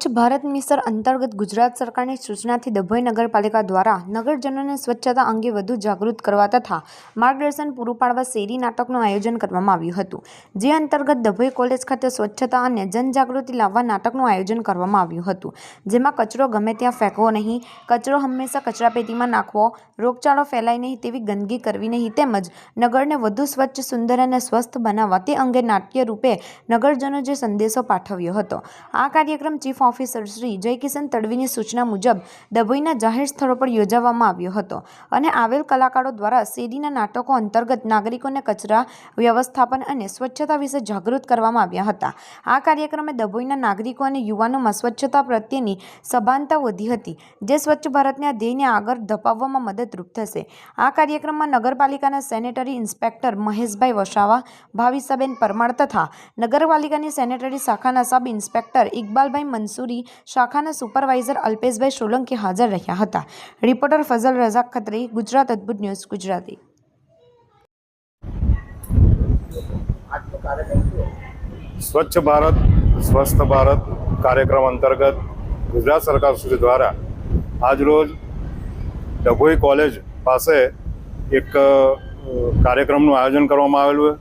સ્વચ્છ ભારત મિશન અંતર્ગત ગુજરાત સરકારની સૂચનાથી ડભોઈ નગરપાલિકા દ્વારા નગરજનોને સ્વચ્છતા અંગે વધુ જાગૃત કરવા તથા માર્ગદર્શન પૂરું પાડવા શેરી નાટકનું આયોજન કરવામાં આવ્યું હતું, જે અંતર્ગત ડભોઈ કોલેજ ખાતે સ્વચ્છતા અને જનજાગૃતિ લાવવા નાટકનું આયોજન કરવામાં આવ્યું હતું, જેમાં કચરો ગમે ત્યાં ફેંકવો નહીં, કચરો હંમેશા કચરાપેટીમાં નાખવો, રોગચાળો ફેલાય નહીં તેવી ગંદકી કરવી નહીં, તેમજ નગરને વધુ સ્વચ્છ, સુંદર અને સ્વસ્થ બનાવવા તે અંગે નાટ્ય રૂપે નગરજનો જે સંદેશો પાઠવ્યો હતો। આ કાર્યક્રમ ચીફ ઓફિસર શ્રી જયકિશન તડવીની સૂચના મુજબ ડભોઈના જાહેર સ્થળો પર યોજવામાં આવ્યો હતો અને આવેલ કલાકારો દ્વારા શેરીના નાટકો અંતર્ગત નાગરિકોને કચરા વ્યવસ્થાપન અને સ્વચ્છતા વિશે જાગૃત કરવામાં આવ્યા હતા। આ કાર્યક્રમે ડભોઈના નાગરિકો અને યુવાનોમાં સ્વચ્છતા પ્રત્યેની સભાનતા વધી હતી, જે સ્વચ્છ ભારતના ધ્યેયને આગળ ધપાવવામાં મદદરૂપ થશે। આ કાર્યક્રમમાં નગરપાલિકાના સેનેટરી ઇન્સ્પેક્ટર મહેશભાઈ વસાવા, ભાવિસાબેન પરમાર તથા નગરપાલિકાની સેનેટરી શાખાના સબ ઇન્સ્પેક્ટર ઇકબાલભાઈ મંસૂરી, શાખાના સુપરવાઇઝર અલ્પેશભાઈ સોલંકી હાજર રહ્યા હતા। રિપોર્ટર ફઝલ રઝાક ખત્રી, ગુજરાત અદ્ભુત ન્યૂઝ ગુજરાતી। સ્વચ્છ ભારત સ્વસ્થ ભારત કાર્યક્રમ અંતર્ગત ગુજરાત સરકાર શ્રી દ્વારા આજરોજ ડભોઈ કોલેજ પાસે એક કાર્યક્રમનું આયોજન કરવામાં આવેલું છે।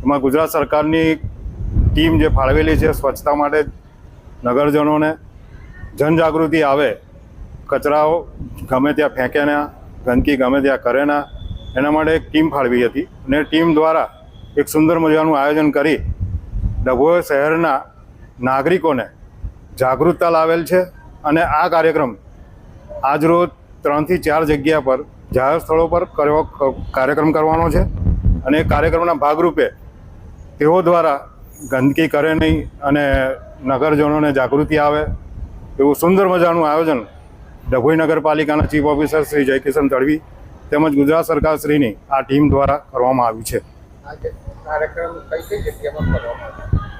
એમાં ગુજરાત સરકારની ટીમ જે ફાળવેલી છે સ્વચ્છતા માટે નગરજનોને જનજાગૃતિ આવે, કચરાઓ ગમે ત્યાં ફેંકે ના, ગંદકી ગમે ત્યાં કરે ના, એના માટે એક ટીમ ફાળવી હતી અને ટીમ દ્વારા એક સુંદર મજાનું આયોજન કરી ડભોઈ શહેરના નાગરિકોને જાગૃતતા લાવેલ છે અને આ કાર્યક્રમ આજરોજ 3 થી 4 જગ્યા પર જાહેર સ્થળો પર કાર્યક્રમ કરવાનો છે અને કાર્યક્રમના ભાગરૂપે તેઓ દ્વારા ગંદકી કરે નહીં અને નગરજનોને જાગૃતિ આવે એવું સુંદર મજાનું આયોજન ડભોઈ નગરપાલિકાના ચીફ ઓફિસર શ્રી જયકિશન તડવી તેમજ ગુજરાત સરકાર શ્રીની આ ટીમ દ્વારા કરવામાં આવ્યું છે।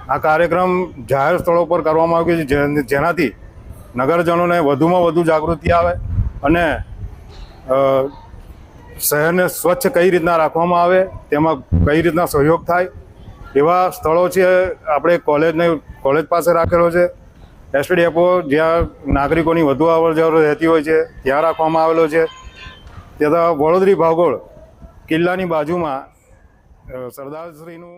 આ કાર્યક્રમ જાહેર સ્થળો પર કરવામાં આવ્યો છે, જેનાથી નગરજનોને વધુમાં વધુ જાગૃતિ આવે અને શહેરને સ્વચ્છ કઈ રીતના રાખવામાં આવે, તેમાં કઈ રીતના સહયોગ થાય એવા સ્થળો છે। આપણે કોલેજ પાસે રાખેલો છે, એસટી ડેપો જ્યાં નાગરિકોની વધુ અવરજવર રહેતી હોય છે ત્યાં રાખવામાં આવેલો છે, તથા વડોદરી ભાગોળ કિલ્લાની બાજુમાં સરદારશ્રીનું